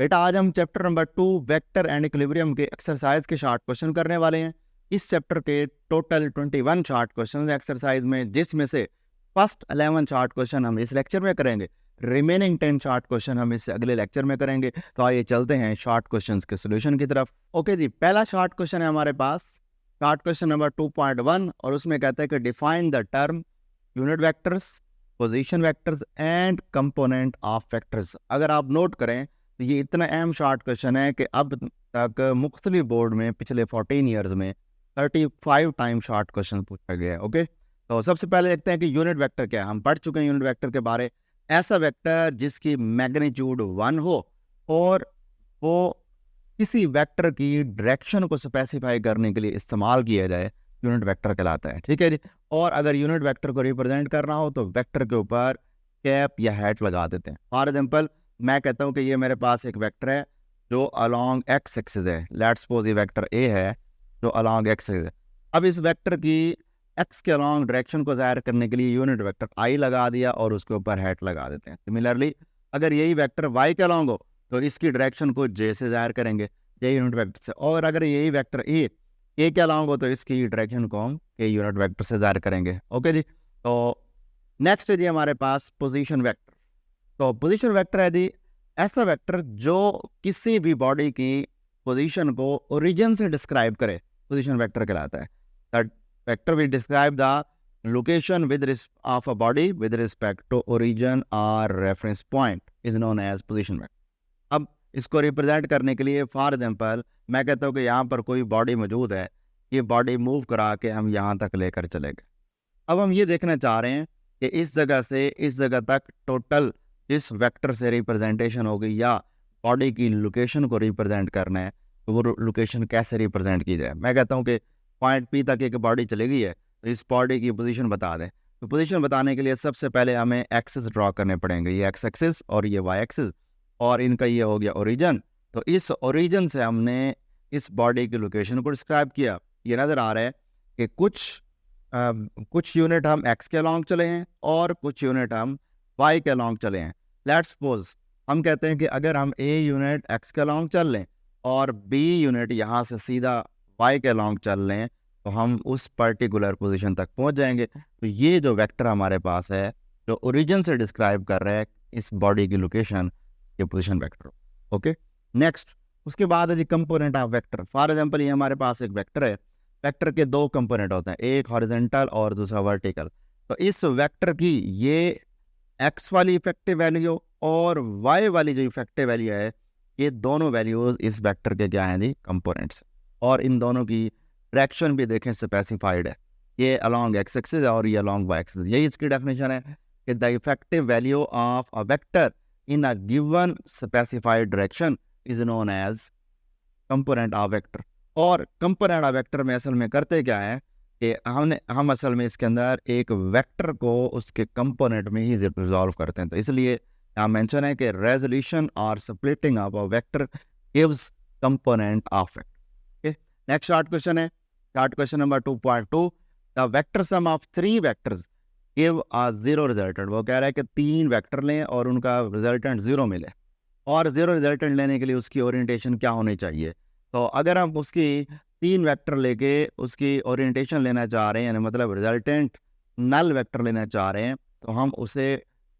बेटा आज हम chapter number 2 vector and equilibrium के एक्सरसाइज के शॉर्ट क्वेश्चन करने वाले हैं। इस चैप्टर के टोटल 21 शॉर्ट क्वेश्चन एक्सरसाइज में, जिसमें से फर्स्ट 11 शॉर्ट क्वेश्चन हम इस लेक्चर में करेंगे, रिमेनिंग 10 शॉर्ट क्वेश्चन हम इस अगले लेक्चर में करेंगे। तो आइए चलते हैं शॉर्ट क्वेश्चन के सोल्यूशन की तरफ। ओके जी, पहला शॉर्ट क्वेश्चन है हमारे पास, शॉर्ट क्वेश्चन नंबर 2.1, और उसमें कहता है कि define the term unit vectors, position vectors and component of vectors. अगर आप नोट करें तो ये इतना अहम शॉर्ट क्वेश्चन है कि अब तक मुख्तलिफ बोर्ड में पिछले 14 ईयर्स में 35 टाइम शॉर्ट क्वेश्चन पूछा गया है। ओके, तो सबसे पहले देखते हैं कि यूनिट वेक्टर क्या है। हम पढ़ चुके हैं यूनिट वेक्टर के बारे। ऐसा वेक्टर जिसकी मैग्नीट्यूड 1 हो और वो किसी वेक्टर की डायरेक्शन को स्पेसिफाई करने के लिए इस्तेमाल किया जाए, यूनिट वेक्टर कहलाता है। ठीक है जी। और अगर यूनिट वेक्टर को रिप्रेजेंट करना हो तो वेक्टर के ऊपर कैप या हैट लगा देते हैं। फॉर एग्जाम्पल, मैं कहता हूं कि ये मेरे पास एक वेक्टर है जो अलोंग एक्स एक्सिस है। लेट्स सपोज ये वेक्टर ए है जो अलोंग एक्स एक्सिस है। अब इस वेक्टर की एक्स के अलोंग डायरेक्शन को जाहिर करने के लिए यूनिट वेक्टर आई लगा दिया और उसके ऊपर हैट लगा देते हैं। सिमिलरली अगर यही वेक्टर वाई के अलोंग हो तो इसकी डायरेक्शन को जे से जाहिर करेंगे, जे यूनिट वेक्टर से। और अगर यही वेक्टर ए के अलोंग हो तो इसकी डायरेक्शन को हम के यूनिट वेक्टर से जाहिर करेंगे। ओके जी। तो नेक्स्ट है जी हमारे पास पोजीशन वेक्टर। तो पोजीशन वेक्टर है जी ऐसा वेक्टर जो किसी भी बॉडी की पोजीशन को ओरिजिन से डिस्क्राइब करे, पोजीशन वेक्टर कहलाता है। That vector will describe the location with of a body with respect to origin और reference point is known as position vector. अब इसको रिप्रेजेंट करने के लिए फॉर एग्जांपल मैं कहता हूँ कि यहाँ पर कोई बॉडी मौजूद है, ये बॉडी मूव करा के हम यहाँ तक लेकर चले गए। अब हम ये देखना चाह रहे हैं कि इस जगह से इस जगह तक टोटल इस वेक्टर से रिप्रेजेंटेशन होगी, या बॉडी की लोकेशन को रिप्रेजेंट करना है तो वो लोकेशन कैसे रिप्रेजेंट की जाए। मैं कहता हूँ कि पॉइंट पी तक एक बॉडी चली गई है तो इस बॉडी की पोजीशन बता दें। तो पोजीशन बताने के लिए सबसे पहले हमें एक्सिस ड्रॉ करने पड़ेंगे, ये एक्स एक्सिस और ये वाई एक्सिस, और इनका ये हो गया ओरिजिन। तो इस ओरिजिन से हमने इस बॉडी की लोकेशन को डिस्क्राइब किया। ये नज़र आ रहा है कि कुछ यूनिट हम एक्स के अलोंग चले हैं और कुछ यूनिट हम वाई के अलोंग चले हैं। लेट्स सपोज हम कहते हैं कि अगर हम ए यूनिट एक्स के अलोंग चल लें और बी यूनिट यहाँ से सीधा वाई के अलोंग चल लें तो हम उस पर्टिकुलर पोजीशन तक पहुँच जाएंगे। तो ये जो वेक्टर हमारे पास है जो ओरिजिन से डिस्क्राइब कर रहा है इस बॉडी की लोकेशन, ये पोजीशन वेक्टर। ओके, नेक्स्ट उसके बाद है G component of vector. For example ये हमारे पास एक वेक्टर है, वेक्टर के दो कंपोनेंट होते हैं, एक हॉरिजॉन्टल और दूसरा वर्टिकल। तो इस वेक्टर की ये एक्स वाली इफेक्टिव वैल्यू और वाई वाली जो इफेक्टिव वैल्यू है, ये दोनों वैल्यूज इस वेक्टर के क्या हैं जी, कंपोनेंट्स। और इन दोनों की डायरेक्शन भी देखें स्पेसिफाइड है, ये अलोंग एक्स एक्सिस और ये अलोंग वाई एक्सिस। यही इसकी डेफिनेशन है कि the effective value of a vector in a given specified direction is known as component of vector. और कंपोनेंट ऑफ वेक्टर में असल में करते क्या है कि हम असल में इसके अंदर एक वेक्टर को उसके कंपोनेंट में ही रिजॉल्व करते हैं। तो इसलिए यहाँ मेंशन है कि रेजोल्यूशन और splitting of a vector gives component of vector. Okay, next short question है, short question number 2.2, the vector sum of 3 vectors give a zero resultant. वो कह रहा है कि 3 वेक्टर लें और उनका रिजल्टेंट 0 मिले, और 0 रिजल्टेंट लेने के लिए उसकी ओरिएंटेशन क्या होनी चाहिए। तो अगर हम उसकी 3 वेक्टर लेके उसकी ओरिएंटेशन लेना चाह रहे हैं, यानी मतलब रिजल्टेंट नल वेक्टर लेना चाह रहे हैं, तो हम उसे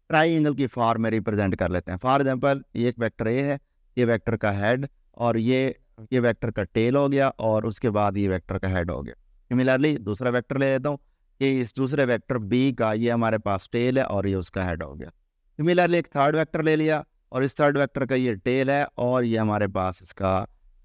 ट्राइंगल की फॉर्म में रिप्रेजेंट कर लेते हैं। फॉर एग्जांपल ये एक वेक्टर ए है, ये वेक्टर का हेड, और ये वेक्टर का टेल हो गया, और उसके बाद ये वेक्टर का हेड हो गया। सिमिलरली दूसरा वेक्टर ले लेता हूँ कि इस दूसरे वेक्टर बी का ये हमारे पास टेल है और ये उसका हेड हो गया। सिमिलरली एक थर्ड वेक्टर ले लिया और इस थर्ड वेक्टर का ये टेल है और ये हमारे पास इसका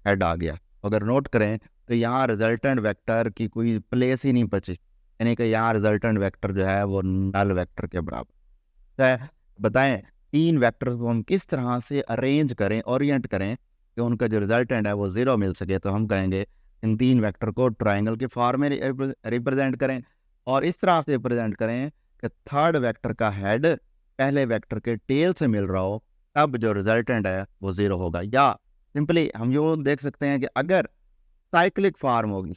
हेड आ गया। अगर नोट करें तो यहाँ रिजल्टेंट वेक्टर की कोई प्लेस ही नहीं बची, यानी कि यहाँ रिजल्टेंट वेक्टर जो है वो नल वेक्टर के बराबर है। बताएं 3 वेक्टर्स को हम किस तरह से अरेंज करें, ओरिएंट करें कि उनका जो रिजल्टेंट है वो 0 मिल सके। तो हम कहेंगे इन 3 वेक्टर को ट्राइंगल के फॉर्म में रिप्रेजेंट करें, और इस तरह से रिप्रेजेंट करें कि थर्ड वेक्टर का हेड पहले वेक्टर के टेल से मिल रहा हो, तब जो रिजल्टेंट है वो 0 होगा। या सिंपली हम यूँ देख सकते हैं कि अगर साइक्लिक फॉर्म होगी,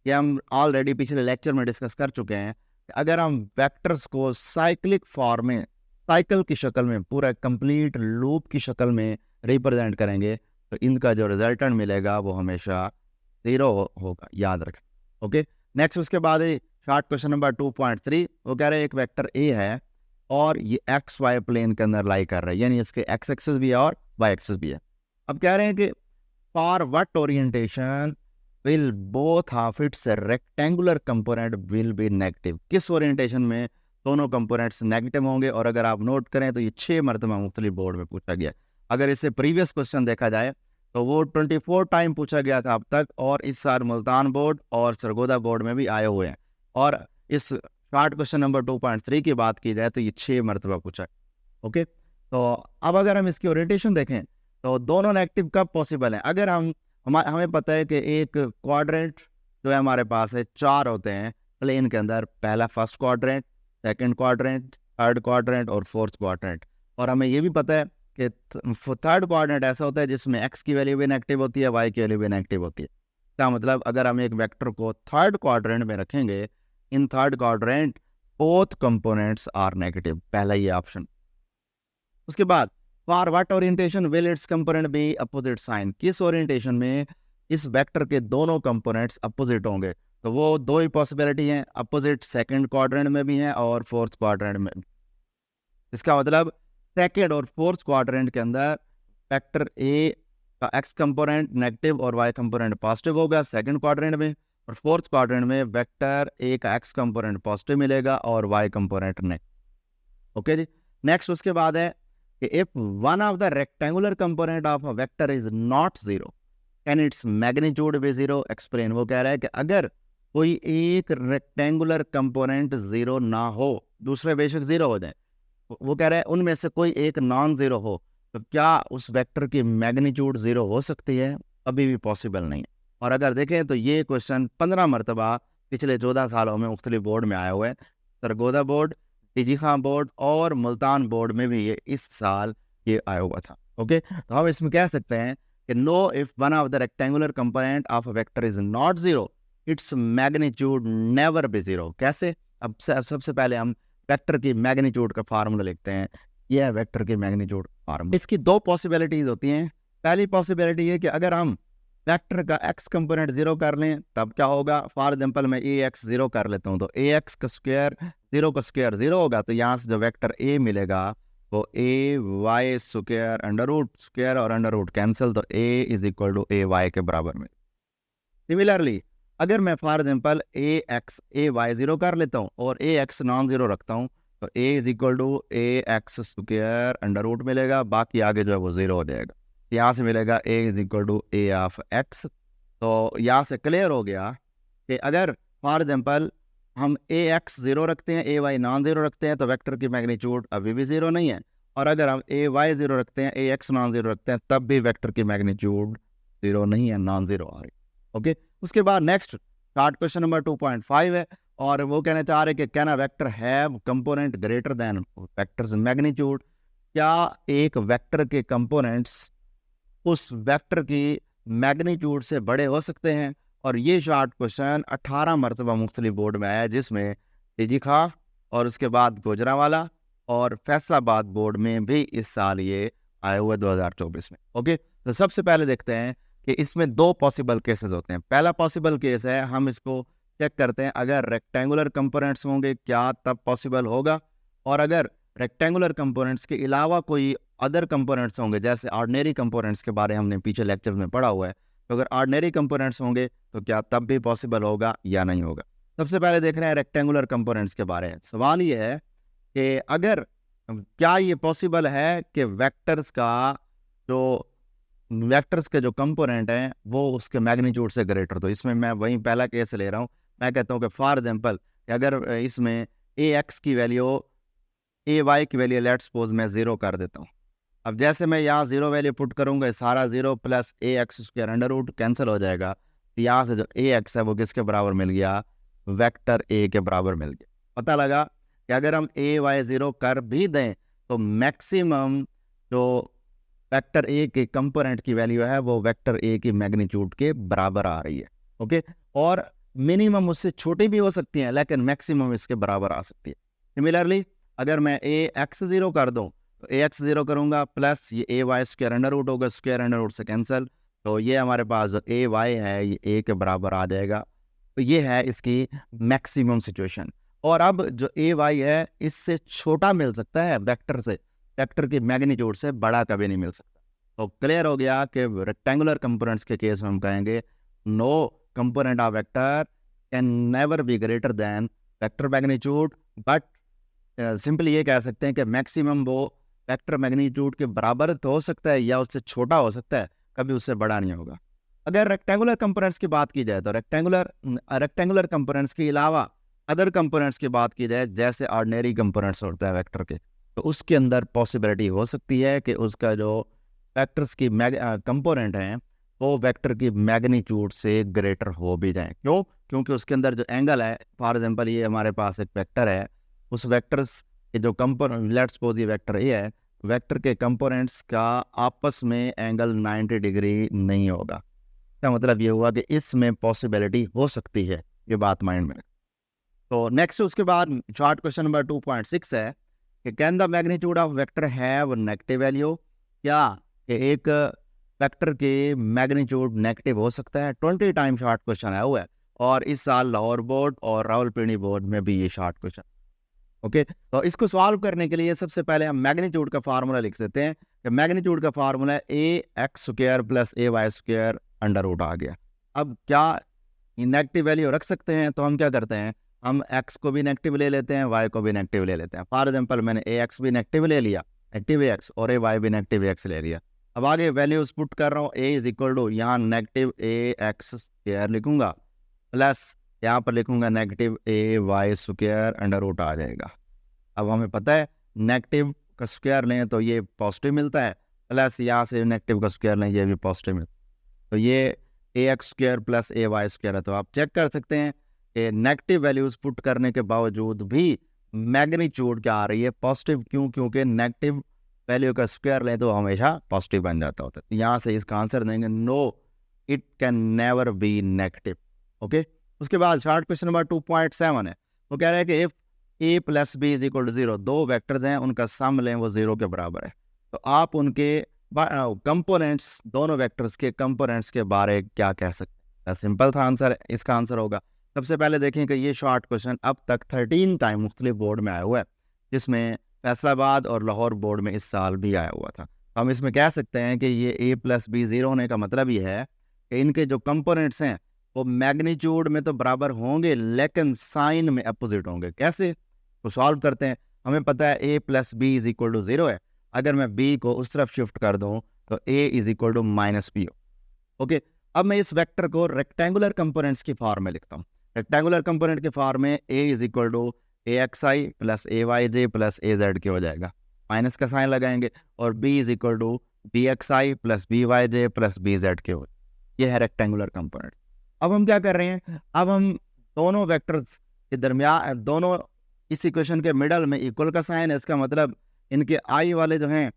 ये हम ऑलरेडी पिछले लेक्चर में डिस्कस कर चुके हैं, अगर हम वेक्टर्स को साइक्लिक फॉर्म में, साइकिल की शक्ल में, पूरा कंप्लीट लूप की शक्ल में रिप्रेजेंट करेंगे तो इनका जो रिजल्टेंट मिलेगा वो हमेशा 0 होगा, याद रखें। ओके, नेक्स्ट उसके बाद शॉर्ट क्वेश्चन नंबर 2.3, वो कह रहे हैं एक वेक्टर ए है और ये एक्स वाई प्लेन के अंदर लाई कर रहा है, यानी इसके एक्स एक्सिस भी है और वाई एक्सिस भी है। अब कह रहे हैं कि for what orientation will both half it's rectangular component will be negative, किस ओरिएंटेशन में दोनों कंपोनेंट्स नेगेटिव होंगे। और अगर आप नोट करें तो ये 6 मरतबा मुख्तलिफ बोर्ड में पूछा गया। अगर इससे प्रीवियस क्वेश्चन देखा जाए तो वो 24 टाइम पूछा गया था अब तक, और इस साल मुल्तान बोर्ड और सरगोदा बोर्ड में भी आए हुए हैं। और इस शॉर्ट क्वेश्चन नंबर 2.3 की बात की जाए तो ये 6 मरतबा पूछा है। ओके, तो अब अगर हम इसकी ओरिएंटेशन देखें तो दोनों नेगेटिव कब पॉसिबल है। अगर हमें पता है कि एक क्वाड्रेंट जो है हमारे पास है, 4 होते हैं प्लेन के अंदर, पहला first quadrant, second quadrant, third quadrant और फोर्थ क्वाड्रेंट। और हमें ये भी पता है कि थर्ड क्वाड्रेंट ऐसा होता है जिसमें एक्स की वैल्यू भी नेगेटिव होती है, वाई की वैल्यू भी नेगेटिव होती है। क्या मतलब, अगर हम एक वेक्टर को थर्ड क्वाड्रेंट में रखेंगे, in third quadrant both components are negative, पहला ये ऑप्शन। उसके बाद for what orientation will its component be opposite sign, किस ओरिएंटेशन में इस वेक्टर के दोनों कंपोनेंट्स अपोजिट होंगे। तो वो 2 ही पॉसिबिलिटी हैं, अपोजिट सेकंड क्वाड्रेंट में भी हैं और फोर्थ क्वाड्रेंट में। इसका मतलब सेकंड और फोर्थ क्वाड्रेंट के अंदर वेक्टर ए का एक्स कंपोनेंट नेगेटिव और वाई कंपोनेंट पॉजिटिव होगा सेकंड क्वाड्रेंट में, और फोर्थ क्वाड्रेंट में वेक्टर ए का एक्स कंपोनेंट पॉजिटिव मिलेगा और वाई कंपोनेंट नेगेटिव। ओके जी, नेक्स्ट उसके बाद है कि if one of the rectangular component of a vector is not zero can its magnitude be zero, explain. वो कह रहा है कि अगर कोई एक रेक्टेंगुलर कंपोनेंट जीरो ना हो, दूसरे बेशक जीरो हो जाए, वो कह रहा है उनमें से कोई एक नॉन जीरो हो, तो क्या उस वेक्टर की मैग्नीट्यूड जीरो हो सकती है? अभी भी पॉसिबल नहीं है। और अगर देखें तो ये क्वेश्चन 15 मरतबा पिछले 14 सालों में मुख्तलिफ बोर्ड में आया हुआ है, सरगोदा बोर्ड, टीजी खां बोर्ड और मुल्तान बोर्ड में भी ये इस साल ये आया हुआ था। ओके, तो हम इसमें कह सकते हैं कि know if one of the rectangular component of a vector is not zero its magnitude never be zero. कैसे? अब सबसे पहले हम वेक्टर की मैग्नीट्यूड का फार्मूला लिखते हैं। यह है वेक्टर की मैग्नीट्यूड फार्मूला। इसकी 2 पॉसिबिलिटीज होती हैं। पहली पॉसिबिलिटी है कि अगर हम वेक्टर का एक्स कंपोनेंट जीरो कर लें तब क्या होगा। फॉर एग्जांपल मैं ए एक्स जीरो कर लेता हूँ तो ए एक्स का स्क्वायर जीरो होगा, तो यहाँ से जो वेक्टर ए मिलेगा वो A Y square under root square और अंडर रूट कैंसिल, तो A is equal to A Y के बराबर में। सिमिलरली अगर मैं for example A Y zero कर लेता हूँ और ए एक्स नॉन जीरो रखता हूँ तो A is equal to A X square under root मिलेगा, बाकी आगे जो है वो जीरो हो जाएगा। यहाँ से मिलेगा A is equal to A of X. तो यहाँ से क्लियर हो गया कि अगर फॉर एग्जांपल हम ए एक्स जीरो रखते हैं, ए वाई नॉन जीरो रखते हैं, तो वेक्टर की मैग्नीट्यूड अभी भी जीरो नहीं है। और अगर हम ए वाई जीरो रखते हैं, ए एक्स नॉन जीरो रखते हैं, तब भी वेक्टर की मैग्नीट्यूड जीरो नहीं है, नॉन जीरो आ रही। ओके, उसके बाद नेक्स्ट शॉर्ट क्वेश्चन नंबर 2.5 है और वो कहना चाह रहे कि can a vector have component greater than vectors magnitude, क्या एक वेक्टर के कंपोनेंट्स उस वेक्टर की मैग्नीट्यूड से बड़े हो सकते हैं। और ये शॉर्ट क्वेश्चन 18 मरतबा मुख्तलिफ बोर्ड में आया है, जिसमें टीजी खां और उसके बाद गुजरांवाला और फैसलाबाद बोर्ड में भी इस साल ये आए हुए 2024 में। ओके, तो सबसे पहले देखते हैं कि इसमें 2 पॉसिबल केसेस होते हैं। पहला पॉसिबल केस है, हम इसको चेक करते हैं, अगर रेक्टेंगुलर कंपोनेंट्स होंगे क्या तब पॉसिबल होगा, और अगर रेक्टेंगुलर कंपोनेंट्स के अलावा कोई अदर कंपोनेंट्स होंगे, जैसे ऑर्डिनरी कंपोनेंट्स के बारे हमने पीछे लेक्चर में पढ़ा हुआ है, तो अगर ऑर्डिनरी कंपोनेंट्स होंगे तो क्या तब भी पॉसिबल होगा या नहीं होगा। सबसे पहले देख रहे हैं रेक्टेंगुलर कंपोनेंट्स के बारे में। सवाल ये है कि अगर क्या ये पॉसिबल है कि वेक्टर्स के जो कंपोनेंट हैं वो उसके मैग्नीट्यूड से ग्रेटर। तो इसमें मैं वही पहला केस ले रहा हूँ। मैं कहता हूँ कि फॉर एग्जांपल अगर इसमें ए एक्स की वैल्यू ए वाई की वैल्यू लेट्स सपोज मैं जीरो कर देता हूँ। अब जैसे मैं यहाँ जीरो वैल्यू पुट करूँगा, सारा zero plus A X square under root cancel हो जाएगा। तो यहाँ से जो ए एक्स है वो किसके बराबर मिल गया, वेक्टर ए के बराबर मिल गया। पता लगा कि अगर हम ए वाई जीरो कर भी दें तो मैक्सिमम जो वेक्टर ए के कंपोनेंट की वैल्यू है वो वेक्टर ए की मैग्नीट्यूड के बराबर आ रही है। ओके, और मिनिमम उससे छोटी भी हो सकती है लेकिन मैक्सिमम इसके बराबर आ सकती है। सिमिलरली अगर मैं ए एक्स जीरो कर दूं तो ए एक्स 0 करूँगा प्लस ये ए वाई स्क्वायर अंडर रूट होगा, स्क्वायर अंडर रूट से कैंसिल, तो ये हमारे पास जो ए वाई है ये ए के बराबर आ जाएगा। तो ये है इसकी मैक्सिमम सिचुएशन। और अब जो ए वाई है इससे छोटा मिल सकता है वेक्टर से, वेक्टर की मैग्नीट्यूड से बड़ा कभी नहीं मिल सकता। तो क्लियर हो गया कि रेक्टेंगुलर कंपोनेंट्स के केस में हम कहेंगे no component of vector can never be greater than vector magnitude, but simply ये कह सकते हैं कि मैक्सिमम वो वेक्टर मैग्नीट्यूड के बराबर तो हो सकता है या उससे छोटा हो सकता है, कभी उससे बड़ा नहीं होगा। अगर रेक्टेंगुलर कंपोनेंट्स की बात की जाए तो रेक्टेंगुलर कंपोनेंट्स के अलावा अदर कंपोनेंट्स की बात की जाए, जैसे ऑर्डिनरी कंपोनेंट्स होता है वेक्टर के, तो उसके अंदर पॉसिबिलिटी हो सकती है कि उसका जो वेक्टर्स की कंपोनेंट हैं वो वेक्टर की मैग्नीट्यूड से ग्रेटर हो भी जाए। क्यों? क्योंकि उसके अंदर जो एंगल है, फॉर एग्जांपल ये हमारे पास एक वेक्टर है, उस वेक्टर्स के जो कंपोनेंट, लेट्स सपोज ये वेक्टर ए है, वेक्टर के कंपोनेंट्स का आपस में एंगल 90 डिग्री नहीं होगा। क्या मतलब ये हुआ कि इसमें पॉसिबिलिटी हो सकती है, ये बात माइंड में। तो नेक्स्ट उसके बाद शॉर्ट क्वेश्चन नंबर 2.6 है कि can the magnitude of vector have negative value, क्या कि एक वेक्टर की मैग्नीट्यूड नेगेटिव हो सकता है। 20 टाइम शॉर्ट क्वेश्चन आया हुआ है और इस साल लाहौर बोर्ड और रावलपिंडी बोर्ड में भी ये शॉर्ट क्वेश्चन। ओके, तो इसको सॉल्व करने के लिए सबसे पहले हम मैग्नीट्यूड का फार्मूला लिख देते हैं कि मैग्नीट्यूड का फार्मूला है ए X square plus A Y square under root आ गया। अब क्या नेगेटिव वैल्यू रख सकते हैं? तो हम क्या करते हैं, हम x को भी नेगेटिव ले लेते हैं, y को भी नेगेटिव ले लेते हैं। फॉर एग्जांपल मैंने ए एक्स भी नेगेटिव ले लिया, नेगेटिव ए एक्स, और ए वाई भी नेगेटिव एक्स ले लिया। अब आगे वैल्यूज पुट कर रहा हूँ, a इज इक्वल टू यहाँ नेगेटिव ए एक्स स्क्वायर लिखूंगा प्लस यहाँ पर लिखूंगा नेगेटिव ए वाई स्क्वायर अंडर रूट आ जाएगा। अब हमें पता है नेगेटिव का स्क्वायर लें तो ये पॉजिटिव मिलता है, प्लस यहाँ से नेगेटिव का स्क्वायर लें ये भी पॉजिटिव मिलता है। तो ये ए X square plus A Y square है। तो आप चेक कर सकते हैं कि नेगेटिव वैल्यूज पुट करने के बावजूद भी मैग्नीट्यूड क्या आ रही है, पॉजिटिव। क्यों? क्योंकि नेगेटिव वैल्यू का स्क्वायर लें तो हमेशा पॉजिटिव बन जाता होता है। यहाँ से इसका आंसर देंगे no, it can never be negative. Okay, उसके बाद शॉर्ट क्वेश्चन नंबर 2.7 है, वो कह रहा है कि if A plus B is equal to 0, दो वेक्टर्स हैं उनका सम लें वो 0 के बराबर है, तो आप उनके कंपोनेंट्स, दोनों वेक्टर्स के कंपोनेंट्स के बारे क्या कह सकते हैं? सिंपल था आंसर, इसका आंसर होगा। सबसे पहले देखें कि ये शॉर्ट क्वेश्चन अब तक 13 टाइम मुख्तलिफ बोर्ड में आया हुआ है, जिसमें फैसलाबाद और लाहौर बोर्ड में इस साल भी आया हुआ था। तो हम इसमें कह सकते हैं कि ये ए प्लस बी 0 होने का मतलब ये है कि इनके जो कंपोनेंट्स हैं वो मैग्नीट्यूड में तो बराबर होंगे लेकिन साइन में अपोजिट होंगे। कैसे? तो सॉल्व करते हैं। हमें पता है A plus B is equal to 0 है, अगर मैं बी को उस तरफ शिफ्ट कर दूं तो A is equal to minus B हो। ओके, अब मैं इस वेक्टर को रेक्टेंगुलर कंपोनेंट्स की फॉर्म में लिखता हूँ। रेक्टेंगुलर कंपोनेंट के फॉर्म में A is equal to A X I plus A Y J plus A Z के हो जाएगा, माइनस का साइन लगाएंगे, और B is equal to B X I plus B Y J plus B Z के हो। ये है रेक्टेंगुलर कंपोनेंट। अब हम क्या कर रहे हैं, अब हम दोनों वेक्टर्स के दरमियान, दोनों इस इक्वेशन के मिडल में इक्वल का साइन है, इसका मतलब इनके आई वाले जो हैं,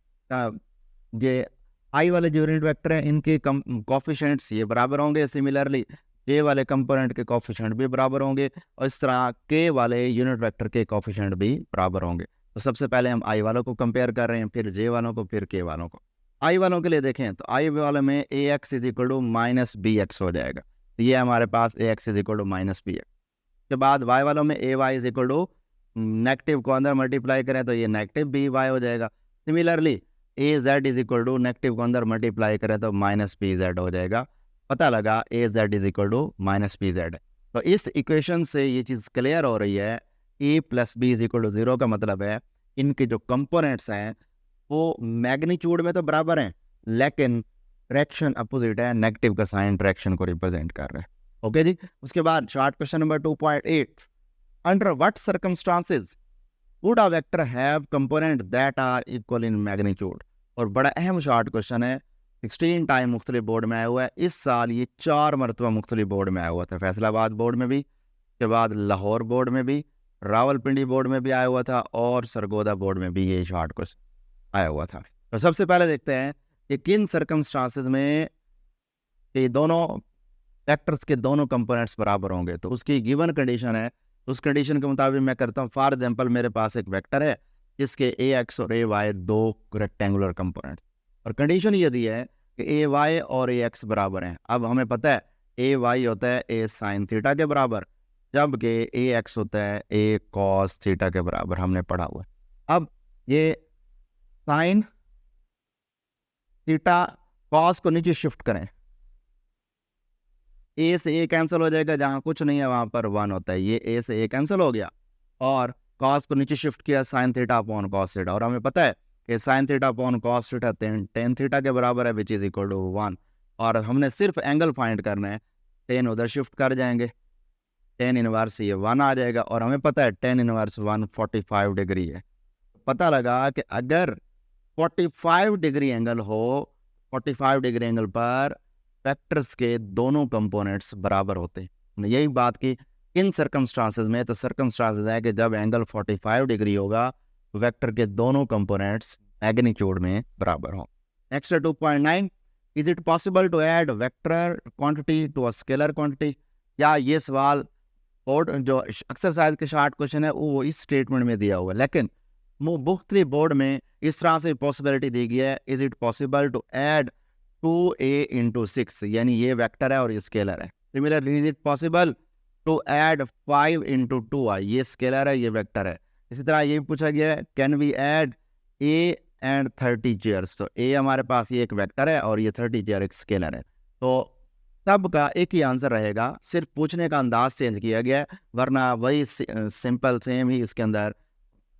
ये आई वाले जो यूनिट वेक्टर हैं इनके कोफिशिएंट्स ये बराबर होंगे। सिमिलरली जे वाले कंपोनेंट के कोफिशिएंट भी बराबर होंगे, और इस तरह के वाले यूनिट वेक्टर के कोफिशिएंट भी बराबर होंगे। तो सबसे पहले हम आई वालों को कंपेयर कर रहे हैं, फिर जे वालों को, फिर के वालों को। आई वालों के लिए देखें तो आई वाले में A X is equal to minus B X हो जाएगा, तो ये हमारे पास A X is equal to minus B X. के बाद वाई वालों में A Y is equal to negative को अंदर मल्टीप्लाई करें तो ये नेगेटिव बी वाई हो जाएगा। Similarly A Z is equal to negative को अंदर मल्टीप्लाई करें तो माइनस बी जेड हो जाएगा। पता लगा A Z is equal to minus B Z. तो इस इक्वेशन से ये चीज़ क्लियर हो रही है, A plus B is equal to 0 का मतलब है इनके जो कंपोनेंट्स हैं वो मैग्नीट्यूड में तो बराबर हैं लेकिन डायरेक्शन अपोजिट है, नेगेटिव का साइन डायरेक्शन को रिप्रेजेंट कर रहा है। ओके जी, उसके बाद short question number 2.8, under what circumstances would a vector have component that are equal in magnitude. और बड़ा अहम शॉर्ट क्वेश्चन है, 16 टाइम मुख्तलिफ बोर्ड में आया हुआ है। इस साल ये 4 मरतबा मुख्तलिफ बोर्ड में आया हुआ था, फैसलाबाद बोर्ड में भी, के बाद लाहौर बोर्ड में भी, रावलपिंडी बोर्ड में भी आया हुआ था, और सरगोदा बोर्ड में भी ये शॉर्ट क्वेश्चन आया हुआ था। तो सबसे पहले देखते हैं कि किन सर्कमस्टांसेस में ये दोनों वेक्टर्स के दोनों कंपोनेंट्स बराबर होंगे। तो उसकी गिवन कंडीशन है, उस कंडीशन के मुताबिक मैं करता हूँ। फॉर एग्जांपल मेरे पास एक वेक्टर है इसके ए एक्स और ए वाई दो रेक्टेंगुलर कंपोनेंट, और कंडीशन ये दी है कि ए वाई और ए एक्स बराबर हैं। अब हमें पता है ए वाई होता है ए साइन थीटा के बराबर, जबकि ए एक्स होता है ए कॉस थीटा के बराबर, हमने पढ़ा हुआ है। अब ये साइन थीटा कॉस को नीचे शिफ्ट करें, ए से ए कैंसिल हो जाएगा, जहाँ कुछ नहीं है वहाँ पर 1 होता है, ये ए से ए कैंसिल हो गया, और कॉस को नीचे शिफ्ट किया sine theta upon cos theta, और हमें पता है कि sine theta upon cos theta tan theta के बराबर है, विच इज इक्वल टू 1, और हमने सिर्फ एंगल फाइंड करना है, टेन उधर शिफ्ट कर जाएंगे, टेन इनवर्स ये 1 आ जाएगा, और हमें पता है टेन इनवर्स 1 45 डिग्री है। पता लगा कि अगर 45 डिग्री एंगल हो, 45 डिग्री एंगल पर वेक्टर्स के दोनों कंपोनेंट्स बराबर होते हैं। यही बात की इन सर्कमस्टांसेस में, तो सर्कमस्टांसेस है कि जब एंगल 45 डिग्री होगा वेक्टर के दोनों कंपोनेंट्स मैग्नीट्यूड में बराबर हों। Next 2.9, is it possible to add vector quantity to a scalar quantity? या ये सवाल बोर्ड जो एक्सरसाइज के शॉर्ट क्वेश्चन है वो इस स्टेटमेंट में दिया हुआ है, लेकिन मुख्तलिफ बोर्ड में इस तरह से पॉसिबिलिटी दी गई है, is it possible to add 2a into 6, यानी ये वेक्टर है और ये स्केलर है। Similarly is it possible to add 5 into 2i, ये स्केलर है ये वेक्टर है। इसी तरह ये पूछा गया है can we add a and 30 chairs, तो a हमारे पास ये एक वेक्टर है और ये 30 चेयर एक स्केलर है, तो सब का एक ही आंसर रहेगा, सिर्फ पूछने का अंदाज चेंज किया गया है, वरना वही सिंपल सेम ही इसके अंदर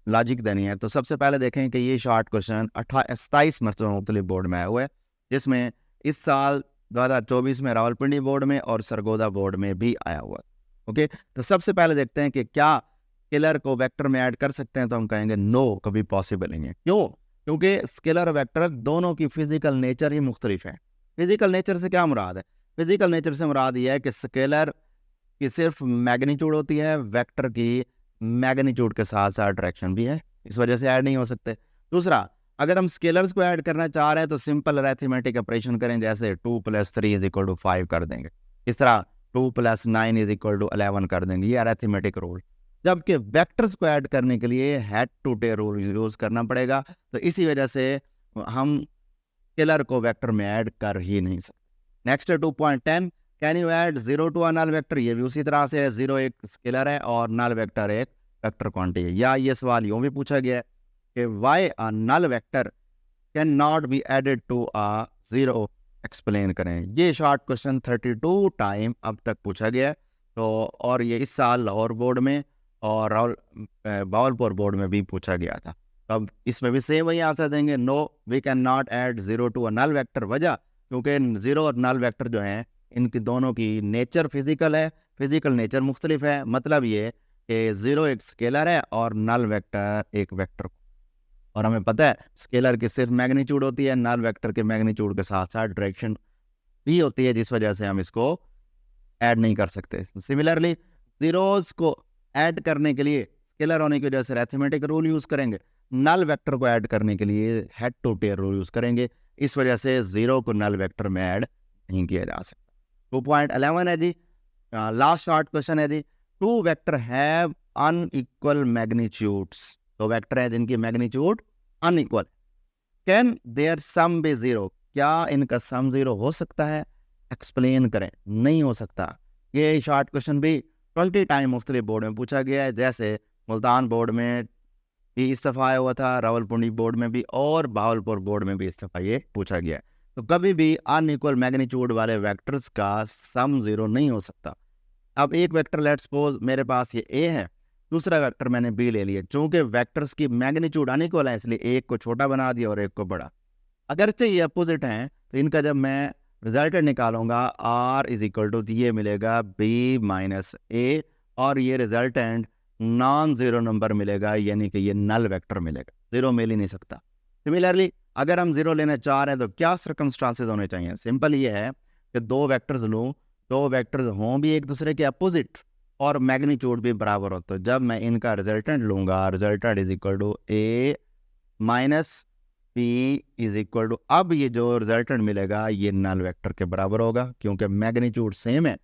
लॉजिक देनी है। तो सबसे पहले देखें कि ये शॉर्ट क्वेश्चन 27 मरतबा मुख्तलिफ बोर्ड में आया हुआ है, जिसमें इस साल 2024 में रावलपिंडी बोर्ड में और सरगोदा बोर्ड में भी आया हुआ है। ओके, तो सबसे पहले देखते हैं कि क्या स्केलर को वेक्टर में ऐड कर सकते हैं, तो हम कहेंगे नो, कभी पॉसिबल नहीं है। क्यों? क्योंकि स्केलर और वेक्टर दोनों की फिजिकल नेचर ही मुख्तलिफ है। फिजिकल नेचर से क्या मुराद है? फिजिकल नेचर से मुराद ये है कि स्केलर की सिर्फ मैग्नीट्यूड होती है, वेक्टर की मैग्नीट्यूड के साथ साथ डायरेक्शन भी है, इस वजह से ऐड नहीं हो सकते। दूसरा, अगर हम स्केलर्स को ऐड करना चाह रहे हैं तो सिंपल अरिथमेटिक ऑपरेशन करें, जैसे 2 + 3 = 5 कर देंगे, इस तरह 2 + 9 = 11 कर देंगे, ये अरिथमेटिक रूल। जबकि वेक्टर्स को ऐड करने के लिए head to tail rule use करना पड़ेगा, तो इसी वजह से हम स्केलर को वेक्टर में ऐड कर ही नहीं सकते। Next 2.10, can you add 0 to a null vector? ये भी उसी तरह से है, 0 एक स्केलर है और नल वेक्टर एक वेक्टर क्वांटिटी है। या ये सवाल यूँ भी पूछा गया है कि why a null vector can not be added to a 0, explain करें। ये शॉर्ट क्वेश्चन 32 टाइम अब तक पूछा गया है, तो और ये इस साल लाहौर बोर्ड में और बावलपुर बोर्ड में भी पूछा गया था। अब इसमें भी सेम वही आंसर देंगे, no we can not add 0 to a null vector. वजह, क्योंकि 0 और नल वेक्टर जो हैं इनकी दोनों की नेचर फिजिकल है, फिजिकल नेचर मुख्तलिफ है। मतलब ये कि 0 एक स्केलर है और नल वेक्टर एक वेक्टर, और हमें पता है स्केलर की सिर्फ मैग्नीट्यूड होती है, नल वेक्टर के मैग्नीट्यूड के साथ साथ डायरेक्शन भी होती है, जिस वजह से हम इसको ऐड नहीं कर सकते। सिमिलरली जीरोस को ऐड करने के लिए स्केलर होने की वजह से अरिथमेटिक रूल यूज करेंगे, नल वेक्टर को ऐड करने के लिए head to tail rule use करेंगे, इस वजह से 0 को नल वेक्टर में ऐड नहीं किया जा सकता। 2.11 है जी, लास्ट शॉर्ट क्वेश्चन है जी, 2 वेक्टर हैव अनइक्वल मैग्नीट्यूड्स, तो वेक्टर है जिनकी magnitude unequal, can their sum be 0? क्या इनका सम 0 हो सकता है? एक्सप्लेन करें। नहीं हो सकता। ये शॉर्ट क्वेश्चन भी 20 टाइम मुख्तलिफ बोर्ड में पूछा गया है, जैसे मुल्तान बोर्ड में भी इस दफ़ा आया हुआ था, रावलपिंडी बोर्ड में भी और बावलपुर बोर्ड में भी इस दफ़ा ये पूछा गया है। तो कभी भी अनइक्वल मैग्नीट्यूड वाले वेक्टर्स का सम 0 नहीं हो सकता। अब एक वेक्टर लेट्स सपोज मेरे पास ये ए है, दूसरा वेक्टर मैंने बी ले लिया, चूंकि वेक्टर्स की मैग्नीट्यूड अनइक्वल है इसलिए एक को छोटा बना दिया और एक को बड़ा। अगरचे ये अपोजिट हैं तो इनका जब मैं रिजल्टेंट निकालूंगा r = ये मिलेगा b - a, और ये रिजल्टेंट नॉन जीरो नंबर मिलेगा, यानी कि ये नल वेक्टर मिलेगा, 0 मिल ही नहीं सकता। सिमिलरली अगर हम 0 लेना चाह रहे हैं तो क्या सर्कमस्टांसेस होने चाहिए? सिंपल ये है कि 2 वेक्टर्स लूँ, 2 वेक्टर्स हों भी एक दूसरे के अपोजिट और मैग्नीट्यूड भी बराबर हो, तो जब मैं इनका रिजल्टेंट लूंगा, रिजल्टेंट a - b अब ये जो रिजल्टेंट मिलेगा ये नल वेक्टर के बराबर होगा, क्योंकि मैग्नीट्यूड सेम है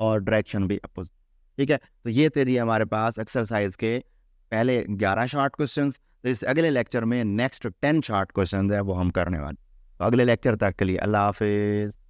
और डायरेक्शन भी अपोजिट। ठीक है, तो ये तेरी हमारे पास एक्सरसाइज के पहले 11 शॉर्ट क्वेश्चंस, तो इस अगले लेक्चर में नेक्स्ट 10 शार्ट क्वेश्चन है वो हम करने वाले। तो अगले लेक्चर तक के लिए अल्लाह हाफिज़।